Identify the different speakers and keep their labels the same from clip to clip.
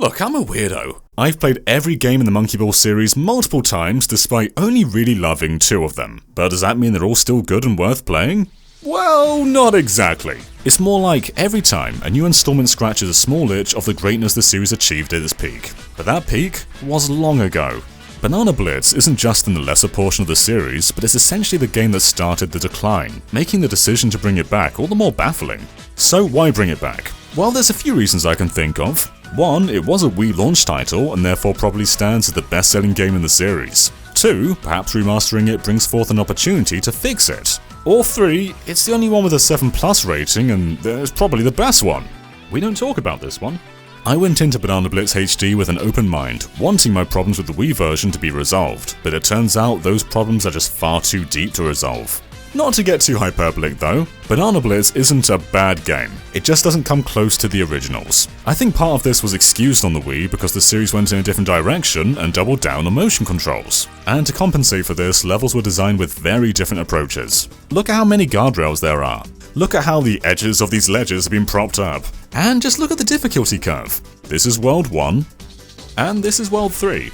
Speaker 1: Look, I'm a weirdo. I've played every game in the Monkey Ball series multiple times despite only really loving 2 of them. But does that mean they're all still good and worth playing? Well, not exactly. It's more like every time a new installment scratches a small itch of the greatness the series achieved at its peak. But that peak was long ago. Banana Blitz isn't just in the lesser portion of the series, but it's essentially the game that started the decline, making the decision to bring it back all the more baffling. So why bring it back? Well, there's a few reasons I can think of. 1, it was a Wii launch title and therefore probably stands as the best-selling game in the series. 2, perhaps remastering it brings forth an opportunity to fix it. Or 3, it's the only one with a 7+ rating and it's probably the best one. We don't talk about this one. I went into Banana Blitz HD with an open mind, wanting my problems with the Wii version to be resolved, but it turns out those problems are just far too deep to resolve. Not to get too hyperbolic though, Banana Blitz isn't a bad game, it just doesn't come close to the originals. I think part of this was excused on the Wii because the series went in a different direction and doubled down on motion controls. And to compensate for this, levels were designed with very different approaches. Look at how many guardrails there are. Look at how the edges of these ledges have been propped up. And just look at the difficulty curve. This is World 1, and this is World 3.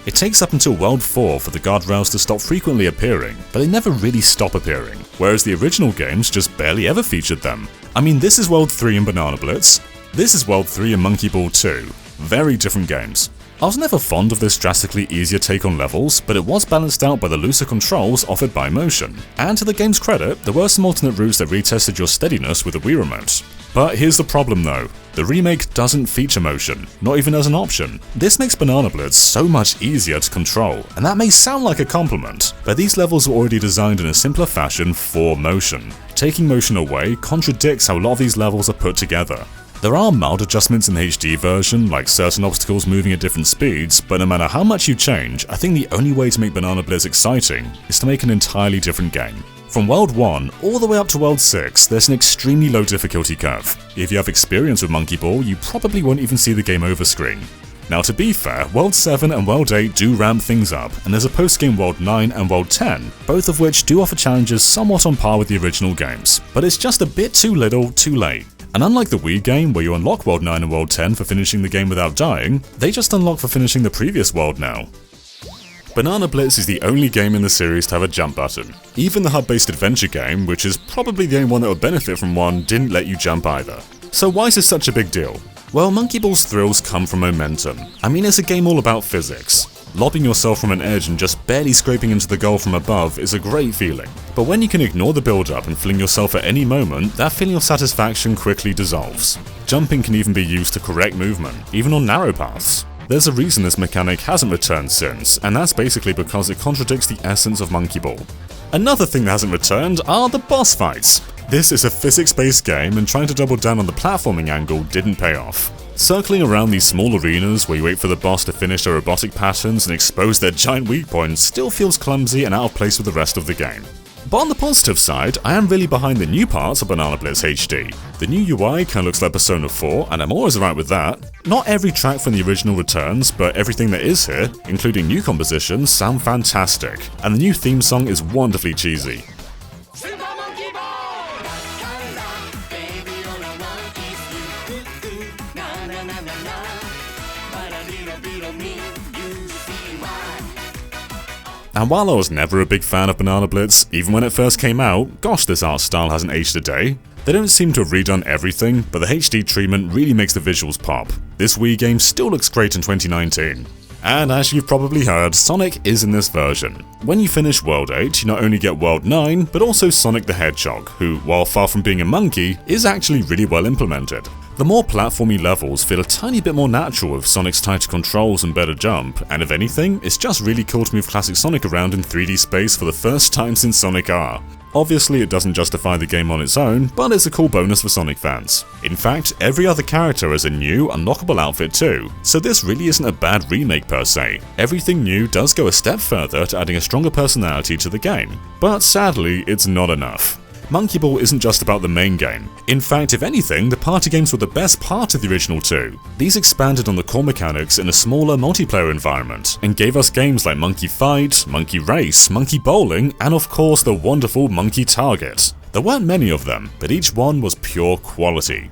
Speaker 1: It takes up until World 4 for the guardrails to stop frequently appearing, but they never really stop appearing, whereas the original games just barely ever featured them. I mean, this is World 3 in Banana Blitz, this is World 3 in Monkey Ball 2. Very different games. I was never fond of this drastically easier take on levels, but it was balanced out by the looser controls offered by motion. And to the game's credit, there were some alternate routes that retested your steadiness with the Wii Remote. But here's the problem though, the remake doesn't feature motion, not even as an option. This makes Banana Blitz so much easier to control, and that may sound like a compliment, but these levels were already designed in a simpler fashion for motion. Taking motion away contradicts how a lot of these levels are put together. There are mild adjustments in the HD version, like certain obstacles moving at different speeds, but no matter how much you change, I think the only way to make Banana Blitz exciting is to make an entirely different game. From World 1 all the way up to World 6, there's an extremely low difficulty curve. If you have experience with Monkey Ball, you probably won't even see the game over screen. Now to be fair, World 7 and World 8 do ramp things up, and there's a post-game World 9 and World 10, both of which do offer challenges somewhat on par with the original games, but it's just a bit too little, too late. And unlike the Wii game, where you unlock World 9 and World 10 for finishing the game without dying, they just unlock for finishing the previous world now. Banana Blitz is the only game in the series to have a jump button. Even the hub-based adventure game, which is probably the only one that would benefit from one, didn't let you jump either. So why is this such a big deal? Well, Monkey Ball's thrills come from momentum. I mean, it's a game all about physics. Lobbing yourself from an edge and just barely scraping into the goal from above is a great feeling. But when you can ignore the build-up and fling yourself at any moment, that feeling of satisfaction quickly dissolves. Jumping can even be used to correct movement, even on narrow paths. There's a reason this mechanic hasn't returned since, and that's basically because it contradicts the essence of Monkey Ball. Another thing that hasn't returned are the boss fights. This is a physics-based game, and trying to double down on the platforming angle didn't pay off. Circling around these small arenas where you wait for the boss to finish their robotic patterns and expose their giant weak points still feels clumsy and out of place with the rest of the game. But on the positive side, I am really behind the new parts of Banana Blitz HD. The new UI kinda looks like Persona 4, and I'm always alright with that. Not every track from the original returns, but everything that is here, including new compositions, sound fantastic, and the new theme song is wonderfully cheesy. And while I was never a big fan of Banana Blitz, even when it first came out, gosh, this art style hasn't aged a day. They don't seem to have redone everything, but the HD treatment really makes the visuals pop. This Wii game still looks great in 2019. And as you've probably heard, Sonic is in this version. When you finish World 8, you not only get World 9, but also Sonic the Hedgehog, who, while far from being a monkey, is actually really well implemented. The more platformy levels feel a tiny bit more natural with Sonic's tighter controls and better jump, and if anything, it's just really cool to move classic Sonic around in 3D space for the first time since Sonic R. Obviously it doesn't justify the game on its own, but it's a cool bonus for Sonic fans. In fact, every other character has a new, unlockable outfit too, so this really isn't a bad remake per se. Everything new does go a step further to adding a stronger personality to the game, but sadly it's not enough. Monkey Ball isn't just about the main game. In fact, if anything, the party games were the best part of the original two. These expanded on the core mechanics in a smaller multiplayer environment, and gave us games like Monkey Fight, Monkey Race, Monkey Bowling, and of course the wonderful Monkey Target. There weren't many of them, but each one was pure quality.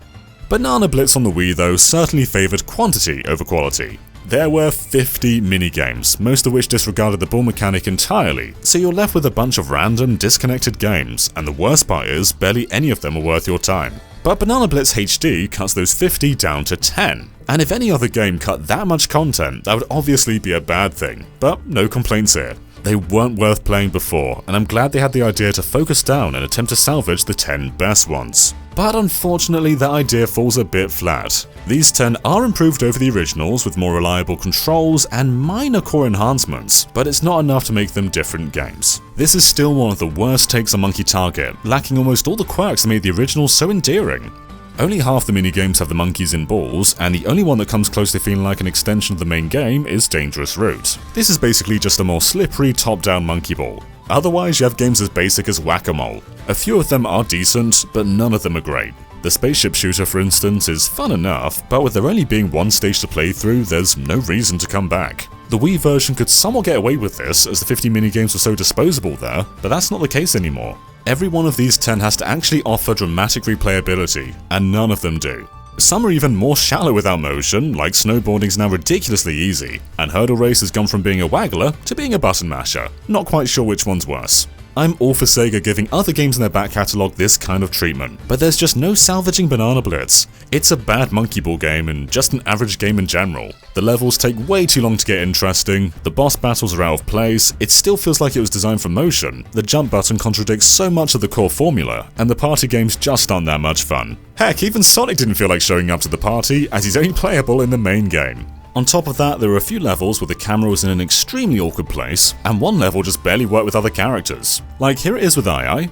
Speaker 1: Banana Blitz on the Wii though certainly favoured quantity over quality. There were 50 minigames, most of which disregarded the ball mechanic entirely, so you're left with a bunch of random, disconnected games, and the worst part is, barely any of them are worth your time. But Banana Blitz HD cuts those 50 down to 10. And if any other game cut that much content, that would obviously be a bad thing, but no complaints here. They weren't worth playing before, and I'm glad they had the idea to focus down and attempt to salvage the 10 best ones. But unfortunately that idea falls a bit flat. These 10 are improved over the originals with more reliable controls and minor core enhancements, but it's not enough to make them different games. This is still one of the worst takes on Monkey Target, lacking almost all the quirks that made the originals so endearing. Only half the minigames have the monkeys in balls, and the only one that comes close to feeling like an extension of the main game is Dangerous Route. This is basically just a more slippery top-down monkey ball. Otherwise, you have games as basic as Whack-A-Mole. A few of them are decent, but none of them are great. The spaceship shooter, for instance, is fun enough, but with there only being one stage to play through, there's no reason to come back. The Wii version could somewhat get away with this, as the 50 minigames were so disposable there, but that's not the case anymore. Every one of these 10 has to actually offer dramatic replayability, and none of them do. Some are even more shallow without motion, like snowboarding is now ridiculously easy, and Hurdle Race has gone from being a waggler to being a button masher. Not quite sure which one's worse. I'm all for Sega giving other games in their back catalogue this kind of treatment, but there's just no salvaging Banana Blitz. It's a bad monkey ball game and just an average game in general. The levels take way too long to get interesting, the boss battles are out of place, it still feels like it was designed for motion, the jump button contradicts so much of the core formula, and the party games just aren't that much fun. Heck, even Sonic didn't feel like showing up to the party, as he's only playable in the main game. On top of that, there are a few levels where the camera was in an extremely awkward place, and one level just barely worked with other characters. Like here it is with Ai.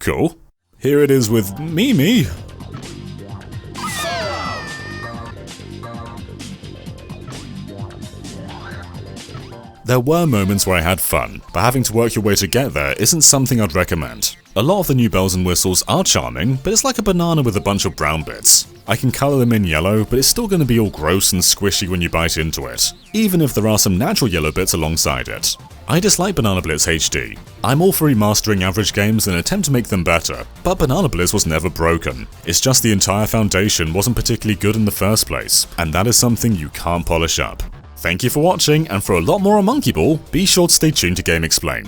Speaker 1: Cool. Here it is with Mimi. There were moments where I had fun, but having to work your way to get there isn't something I'd recommend. A lot of the new bells and whistles are charming, but it's like a banana with a bunch of brown bits. I can colour them in yellow, but it's still going to be all gross and squishy when you bite into it, even if there are some natural yellow bits alongside it. I dislike Banana Blitz HD. I'm all for remastering average games in an attempt to make them better, but Banana Blitz was never broken. It's just the entire foundation wasn't particularly good in the first place, and that is something you can't polish up. Thank you for watching, and for a lot more on Monkey Ball, be sure to stay tuned to Game Explain.